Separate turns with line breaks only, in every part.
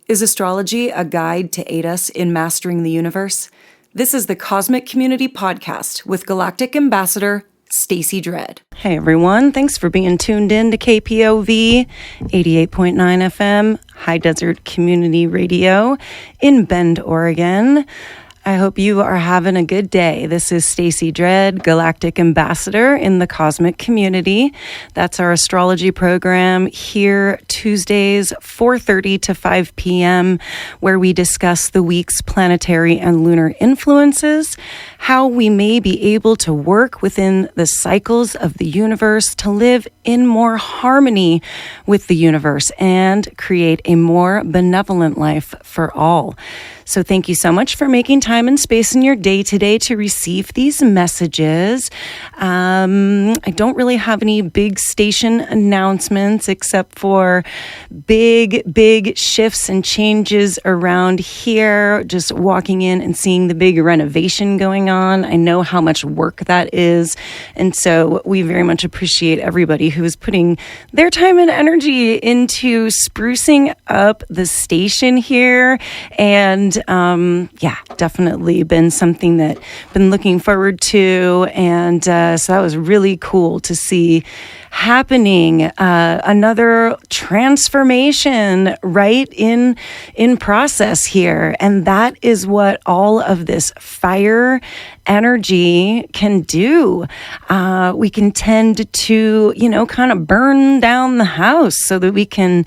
Is astrology a guide to aid us in mastering the universe? This is the Cosmic Community Podcast with Galactic Ambassador Stacey Dredd. Hey everyone, thanks for being tuned in to KPOV 88.9 FM, High Desert Community Radio in Bend, Oregon. I hope you are having a good day. This is Stacey Dredd, Galactic Ambassador in the Cosmic Community. That's our astrology program here Tuesdays, 4:30 to 5 p.m., where we discuss the week's planetary and lunar influences, how we may be able to work within the cycles of the universe to live in more harmony with the universe and create a more benevolent life for all. So thank you so much for making time and space in your day today to receive these messages. I don't really have any big station announcements except for big shifts and changes around here. Just walking in and seeing the big renovation going on. I know how much work that is. And so we very much appreciate everybody who is putting their time and energy into sprucing up the station here. And definitely been something that been looking forward to. And so that was really cool to see happening. Another transformation right in process here. And that is what all of this fire energy can do. We can tend to, kind of burn down the house so that we can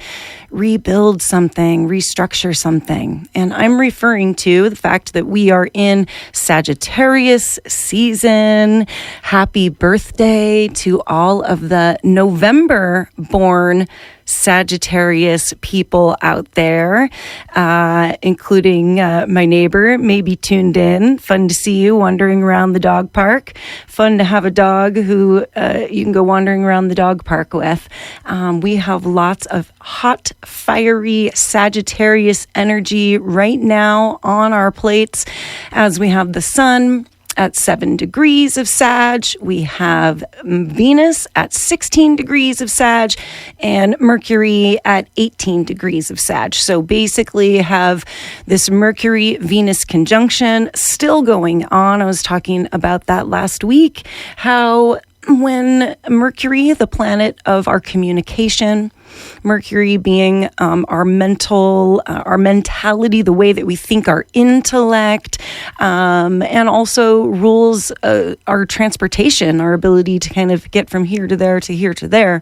rebuild something, restructure something. And I'm referring to the fact that we are in Sagittarius season. Happy birthday to all of the November-born Sagittarius people out there, including my neighbor, maybe tuned in. Fun to see you wandering around the dog park. Fun to have a dog who you can go wandering around the dog park with. We have lots of hot, fiery Sagittarius energy right now on our plates as we have the sun at 7 degrees of Sag, we have Venus at 16 degrees of Sag, and Mercury at 18 degrees of Sag. So basically have this Mercury-Venus conjunction still going on. I was talking about that last week, how when Mercury, the planet of our communication, Mercury being our mentality, the way that we think, our intellect, and also rules our transportation, our ability to kind of get from here to there to here to there.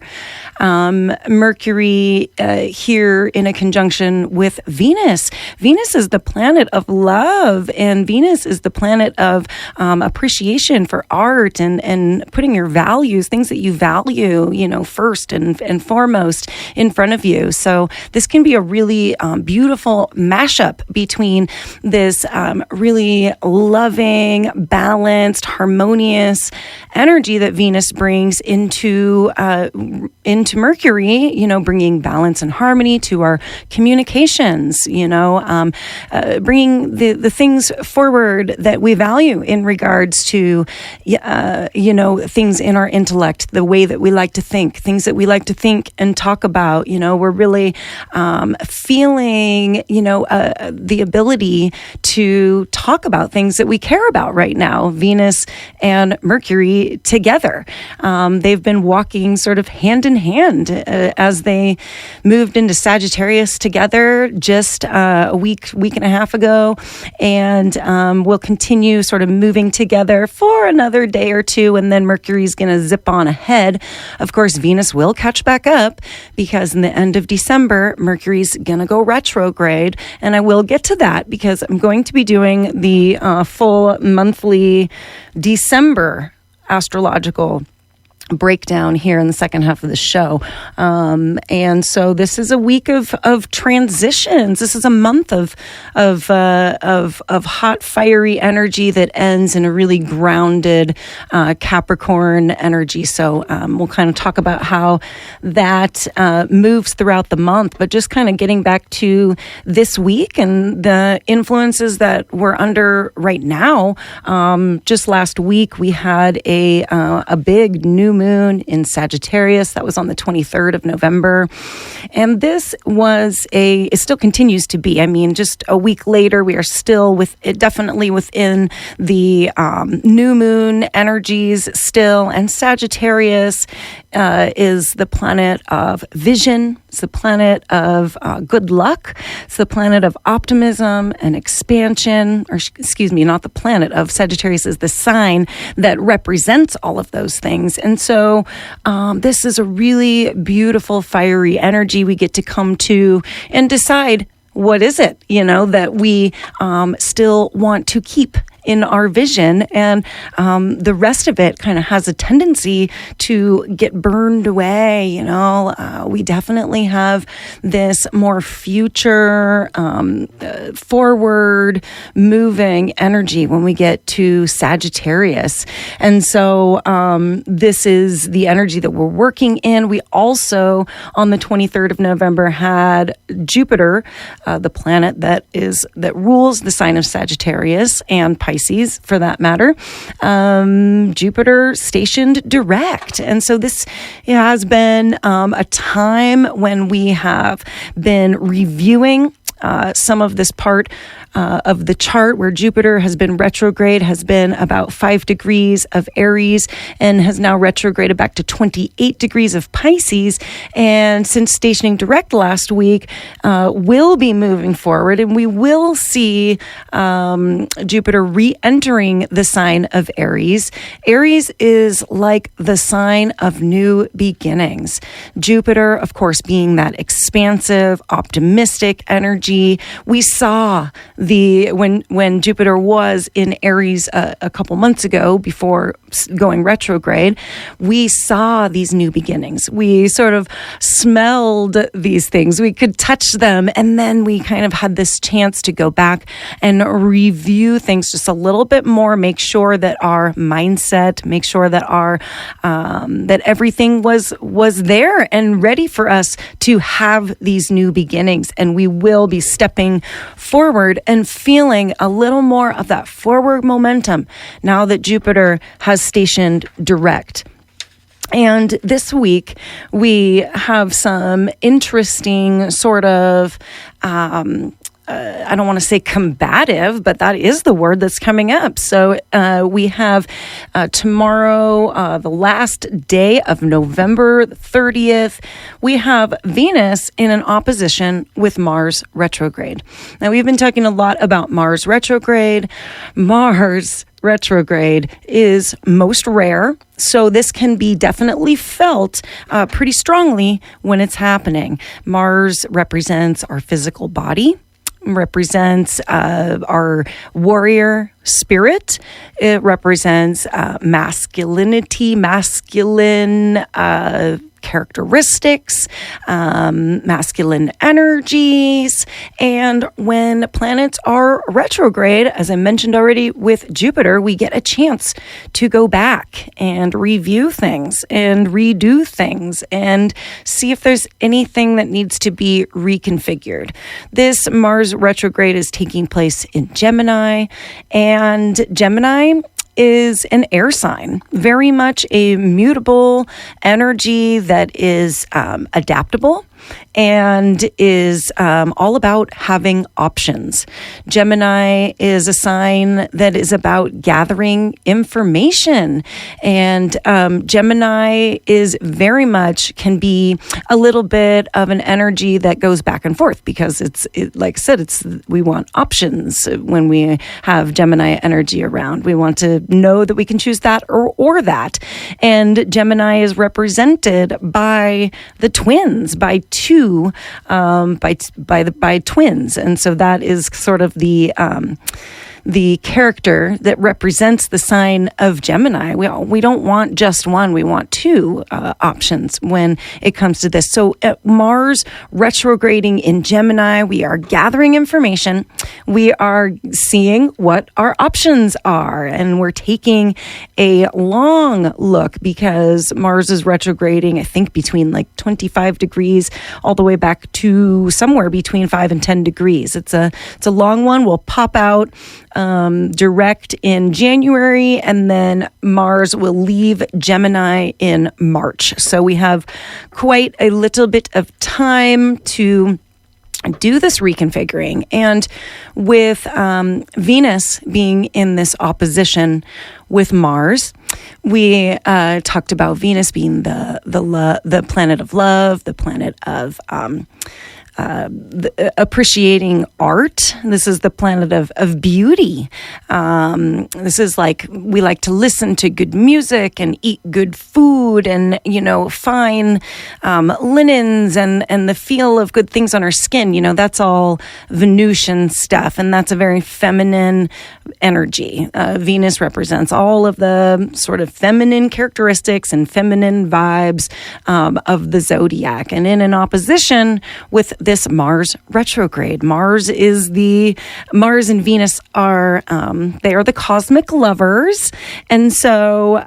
Mercury here in a conjunction with Venus. Venus is the planet of love, and Venus is the planet of appreciation for art and putting your values, things that you value, first and foremost in front of you. So this can be a really beautiful mashup between this really loving, balanced, harmonious energy that Venus brings into Mercury, bringing balance and harmony to our communications, bringing the things forward that we value in regards to, things in our intellect, the way that we like to think, things that we like to think and talk about. We're really feeling, the ability to talk about things that we care about right now, Venus and Mercury together. They've been walking sort of hand in hand as they moved into Sagittarius together just a week and a half ago, and will continue sort of moving together for another day or two, and then Mercury's going to zip on ahead. Of course, Venus will catch back up because in the end of December, Mercury's going to go retrograde, and I will get to that because I'm going to be doing the full monthly December astrological breakdown here in the second half of the show. And so this is a week of transitions. This is a month of hot, fiery energy that ends in a really grounded Capricorn energy. So we'll kind of talk about how that moves throughout the month, but just kind of getting back to this week and the influences that we're under right now. Just last week, we had a big new moon in Sagittarius. That was on the 23rd of November. And this was it still continues to be. I mean, just a week later, we are still definitely within the new moon energies still. And Sagittarius is the planet of vision. It's the planet of good luck. It's the planet of optimism and expansion, or excuse me, not the planet of Sagittarius is the sign that represents all of those things. And so this is a really beautiful, fiery energy we get to come to and decide what is it, that we still want to keep in our vision, and the rest of it kind of has a tendency to get burned away. We definitely have this more future, forward moving energy when we get to Sagittarius. And so this is the energy that we're working in. We also, on the 23rd of November, had Jupiter, the planet that rules the sign of Sagittarius and Pisces, for that matter, Jupiter stationed direct. And so this has been a time when we have been reviewing some of this part of the chart where Jupiter has been retrograde, has been about 5 degrees of Aries, and has now retrograded back to 28 degrees of Pisces. And since stationing direct last week, will be moving forward, and we will see Jupiter re-entering the sign of Aries. Aries is like the sign of new beginnings. Jupiter, of course, being that expansive, optimistic energy. We saw when Jupiter was in Aries a couple months ago before going retrograde, we saw these new beginnings. We sort of smelled these things. We could touch them, and then we kind of had this chance to go back and review things just a little bit more, make sure that our mindset, make sure that our that everything was there and ready for us to have these new beginnings. And we will be stepping forward and feeling a little more of that forward momentum now that Jupiter has stationed direct. And this week, we have some interesting sort of I don't want to say combative, but that is the word that's coming up. So we have tomorrow, the last day of November 30th, we have Venus in an opposition with Mars retrograde. Now, we've been talking a lot about Mars retrograde. Mars retrograde is most rare, so this can be definitely felt pretty strongly when it's happening. Mars represents our physical body, represents our warrior spirit. It represents masculinity, masculine characteristics, masculine energies. And when planets are retrograde, as I mentioned already with Jupiter, we get a chance to go back and review things and redo things and see if there's anything that needs to be reconfigured. This Mars retrograde is taking place in Gemini, and Gemini is an air sign, very much a mutable energy that is adaptable and is all about having options. Gemini is a sign that is about gathering information, and Gemini is very much can be a little bit of an energy that goes back and forth because like I said, we want options when we have Gemini energy around. We want to know that we can choose that or that, and Gemini is represented by the twins, by two, by twins, and so that is sort of the character that represents the sign of Gemini. We don't want just one. We want two options when it comes to this. So Mars retrograding in Gemini, we are gathering information. We are seeing what our options are. And we're taking a long look because Mars is retrograding, I think, between like 25 degrees all the way back to somewhere between 5 and 10 degrees. It's a long one. We'll pop out direct in January, and then Mars will leave Gemini in March. So we have quite a little bit of time to do this reconfiguring. And with Venus being in this opposition with Mars, we talked about Venus being the planet of love, the planet of appreciating art. This is the planet of beauty. This is like, we like to listen to good music and eat good food and, fine linens and the feel of good things on our skin. That's all Venusian stuff. And that's a very feminine energy. Venus represents all of the sort of feminine characteristics and feminine vibes of the zodiac. And in an opposition with this Mars retrograde. Mars and Venus are, they are the cosmic lovers. And so,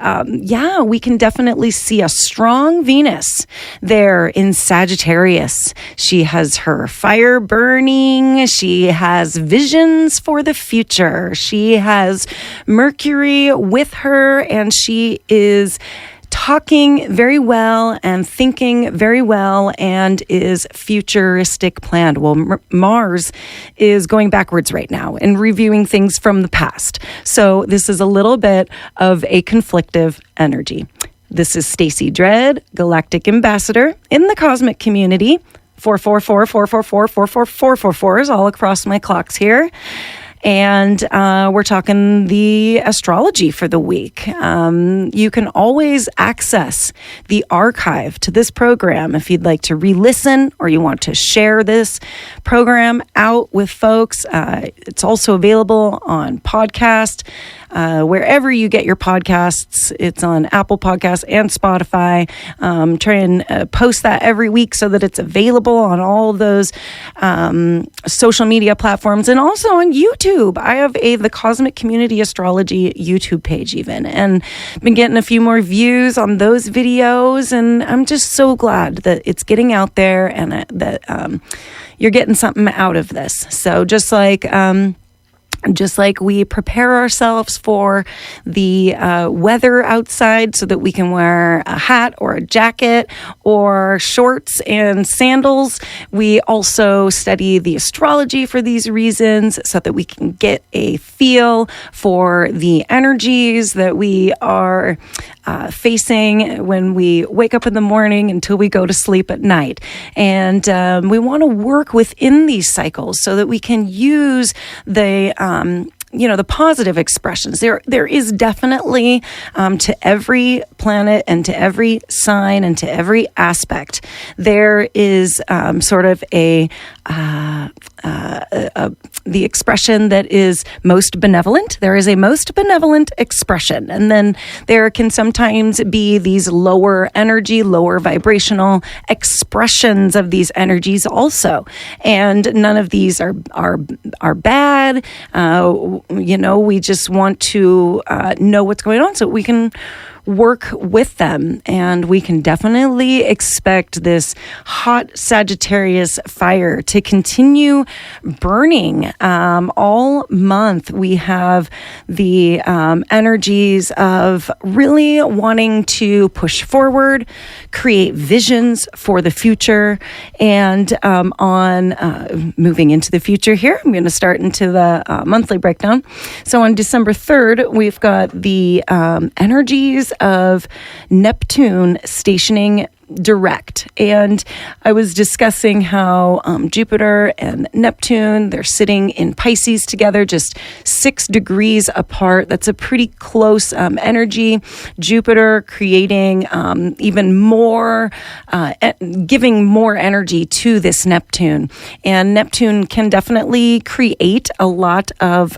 we can definitely see a strong Venus there in Sagittarius. She has her fire burning. She has visions for the future. She has Mercury with her, and she is talking very well and thinking very well and is futuristic planned. Well, Mars is going backwards right now and reviewing things from the past. So this is a little bit of a conflictive energy. This is Stacy Dredd, Galactic Ambassador in the cosmic community. 444 444 444 is all across my clocks here. And we're talking the astrology for the week. You can always access the archive to this program if you'd like to re-listen or you want to share this program out with folks. It's also available on podcast. Wherever you get your podcasts, it's on Apple Podcasts and Spotify. Try and post that every week so that it's available on all of those social media platforms and also on YouTube. I have the Cosmic Community Astrology YouTube page even, and been getting a few more views on those videos, and I'm just so glad that it's getting out there and that you're getting something out of this. So just like we prepare ourselves for the weather outside so that we can wear a hat or a jacket or shorts and sandals, we also study the astrology for these reasons so that we can get a feel for the energies that we are facing when we wake up in the morning until we go to sleep at night. And we want to work within these cycles so that we can use the positive expressions. There is definitely to every planet and to every sign and to every aspect, there is sort of the expression that is most benevolent. There is a most benevolent expression. And then there can sometimes be these lower energy, lower vibrational expressions of these energies also. And none of these are bad. We just want to know what's going on so we can work with them. And we can definitely expect this hot Sagittarius fire to continue burning all month. We have the energies of really wanting to push forward, create visions for the future, and on moving into the future here, I'm going to start into the monthly breakdown. So on December 3rd, we've got the energies of Neptune stationing direct. And I was discussing how Jupiter and Neptune, they're sitting in Pisces together, just 6 degrees apart. That's a pretty close energy. Jupiter creating even more, giving more energy to this Neptune. And Neptune can definitely create a lot of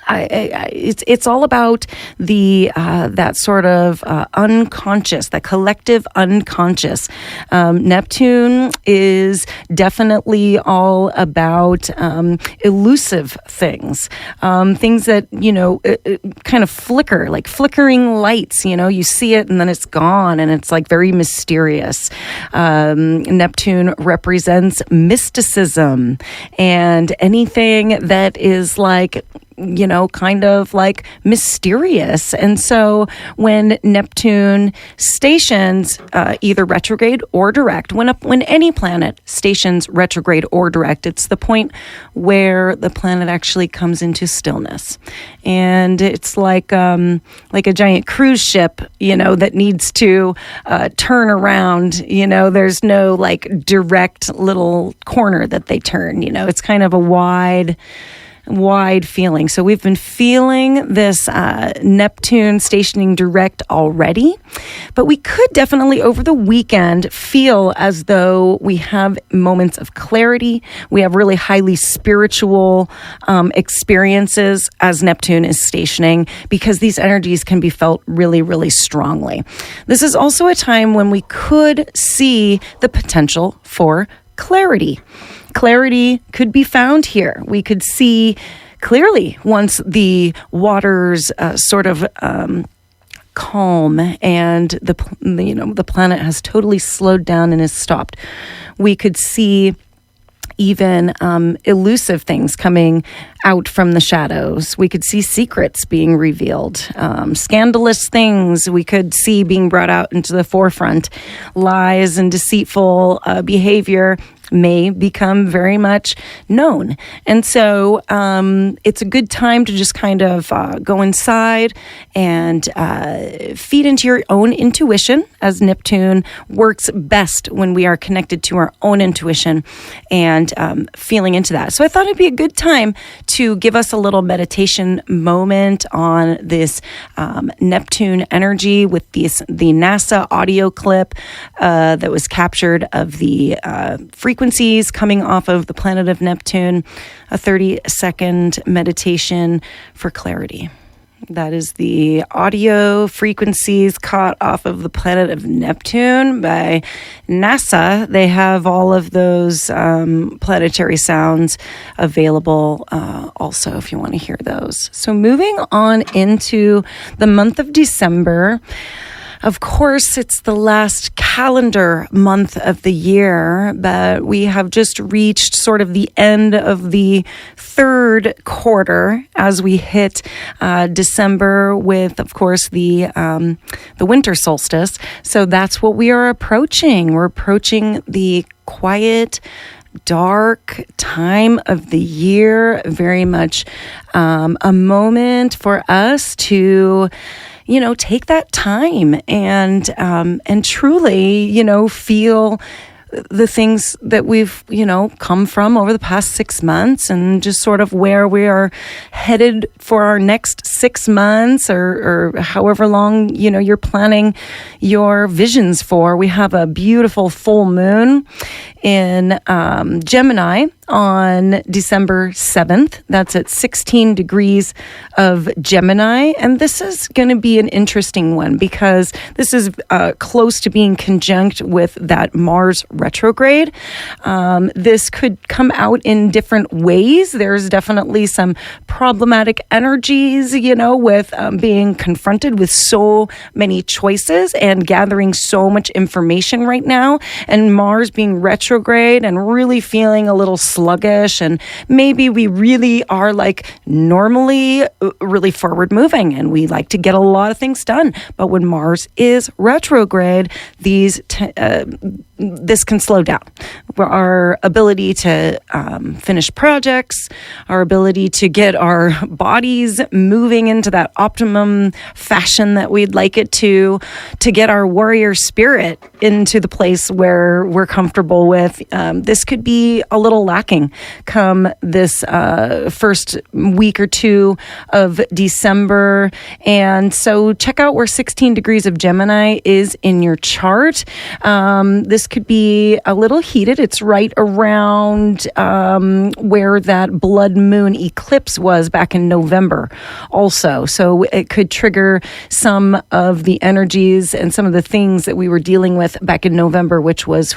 it's all about the that sort of unconscious, the collective unconscious. Neptune is definitely all about elusive things, things that kind of flicker, like flickering lights. You see it and then it's gone, and it's like very mysterious. Neptune represents mysticism and anything that is like, kind of like mysterious. And so when Neptune stations either retrograde or direct, when any planet stations retrograde or direct, it's the point where the planet actually comes into stillness. And it's like a giant cruise ship, that needs to turn around. There's no like direct little corner that they turn. It's kind of a wide feeling. So we've been feeling this Neptune stationing direct already, but we could definitely over the weekend feel as though we have moments of clarity. We have really highly spiritual experiences as Neptune is stationing, because these energies can be felt really, really strongly. This is also a time when we could see the potential for clarity. Clarity could be found here. We could see clearly once the waters sort of calm and the planet has totally slowed down and is stopped. We could see even elusive things coming out from the shadows. We could see secrets being revealed, scandalous things we could see being brought out into the forefront. Lies and deceitful behavior may become very much known. And so it's a good time to just kind of go inside and feed into your own intuition, as Neptune works best when we are connected to our own intuition and feeling into that. So I thought it'd be a good time to give us a little meditation moment on this Neptune energy with the NASA audio clip that was captured of the frequencies coming off of the planet of Neptune, a 30-second meditation for clarity. That is the audio frequencies caught off of the planet of Neptune by NASA. They have all of those planetary sounds available also if you want to hear those. So moving on into the month of December. Of course, it's the last calendar month of the year, but we have just reached sort of the end of the third quarter as we hit December with, of course, the winter solstice. So that's what we are approaching. We're approaching the quiet, dark time of the year, very much a moment for us to take that time and truly, feel the things that we've, come from over the past 6 months, and just sort of where we are headed for our next 6 months or however long, you're planning your visions for. We have a beautiful full moon in Gemini on December 7th. That's at 16 degrees of Gemini. And this is going to be an interesting one because this is close to being conjunct with that Mars retrograde. This could come out in different ways. There's definitely some problematic energies, with being confronted with so many choices and gathering so much information right now. And Mars being retrograde and really feeling a little sluggish, and maybe we really are like normally really forward moving and we like to get a lot of things done, but when Mars is retrograde, this can slow down our ability to finish projects, our ability to get our bodies moving into that optimum fashion that we'd like it to get our warrior spirit into the place where we're comfortable with. This could be a little lacking come this first week or two of December. And so check out where 16 degrees of Gemini is in your chart. This could be a little heated. It's right around where that blood moon eclipse was back in November also. So it could trigger some of the energies and some of the things that we were dealing with back in November, which was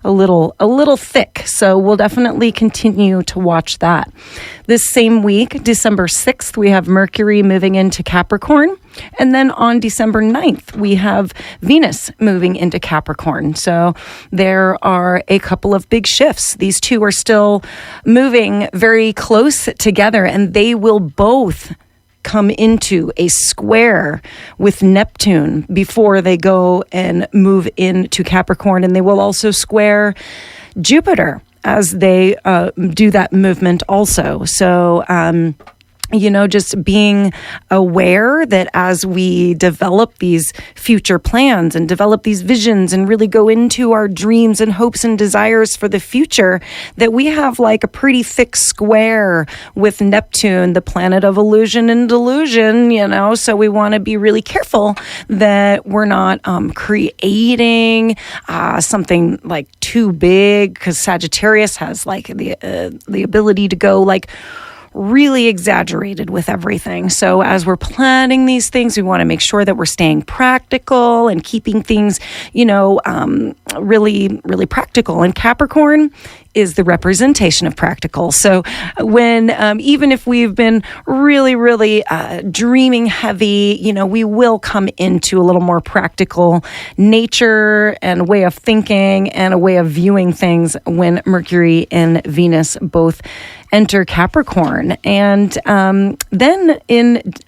a little thick. So we'll definitely continue to watch that. This same week, December 6th, we have Mercury moving into Capricorn. And then on December 9th, we have Venus moving into Capricorn. So there are a couple of big shifts. These two are still moving very close together, and they will both come into a square with Neptune before they go and move into Capricorn. And they will also square Jupiter as they do that movement also. So, just being aware that as we develop these future plans and develop these visions and really go into our dreams and hopes and desires for the future, that we have like a pretty thick square with Neptune, the planet of illusion and delusion, so we want to be really careful that we're not creating something like too big, because Sagittarius has like the ability to go like really exaggerated with everything. So as we're planning these things, we want to make sure that we're staying practical and keeping things, really, really practical. And Capricorn is the representation of practical. So when, even if we've been really, really dreaming heavy, we will come into a little more practical nature and way of thinking and a way of viewing things when Mercury and Venus both enter Capricorn. And then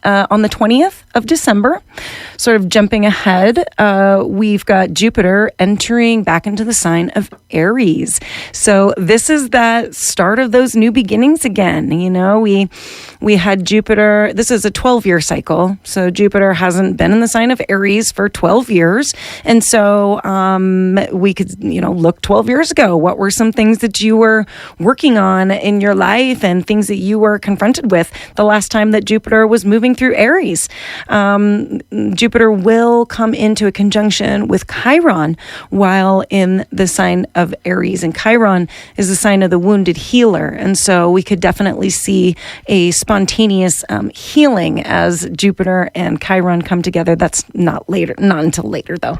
on the 20th of December, sort of jumping ahead, we've got Jupiter entering back into the sign of Aries. So this is that start of those new beginnings again. We had Jupiter. This is a 12-year cycle. So Jupiter hasn't been in the sign of Aries for 12 years. And so we could, look 12 years ago. What were some things that you were working on in your life and things that you were confronted with the last time that Jupiter was moving through Aries? Jupiter will come into a conjunction with Chiron while in the sign of Aries. And Chiron is the sign of the wounded healer. And so we could definitely see a spontaneous healing as Jupiter and Chiron come together. That's not until later though.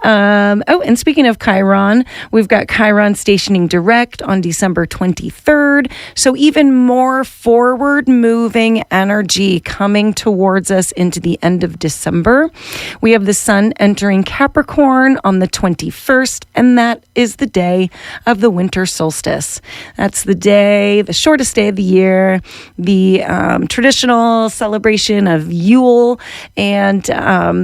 And speaking of Chiron, we've got Chiron stationing direct on December 23rd. So even more forward moving energy coming towards us into the end of December. We have the sun entering Capricorn on the 21st, and that is the day of the winter solstice. That's the shortest day of the year, the traditional celebration of Yule. And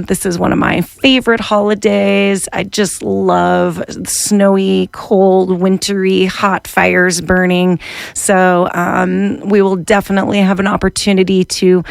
this is one of my favorite holidays. I just love snowy, cold, wintry, hot fires burning. So we will definitely have an opportunity to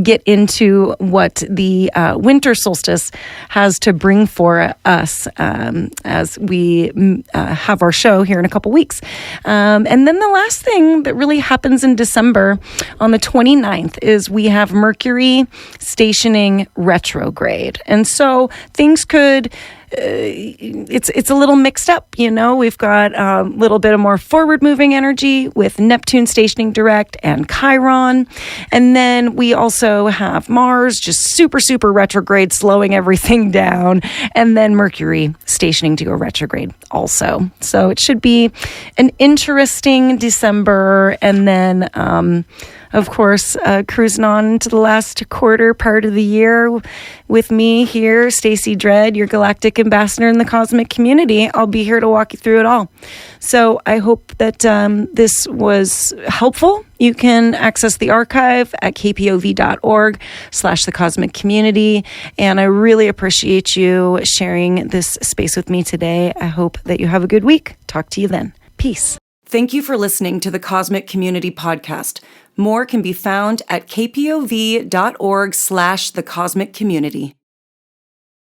get into what the winter solstice has to bring for us as we have our show here in a couple weeks. And then the last thing that really happens in December on the 29th is we have Mercury stationing retrograde. And so things could it's a little mixed up, We've got a little bit of more forward-moving energy with Neptune stationing direct and Chiron. And then we also have Mars just super, super retrograde, slowing everything down. And then Mercury stationing to go retrograde also. So it should be an interesting December. And then of course, cruising on to the last quarter part of the year with me here, Stacey Dredd, your galactic ambassador in the cosmic community. I'll be here to walk you through it all. So I hope that this was helpful. You can access the archive at kpov.org/the cosmic community. And I really appreciate you sharing this space with me today. I hope that you have a good week. Talk to you then. Peace.
Thank you for listening to the Cosmic Community Podcast. More can be found at kpov.org/the cosmic community.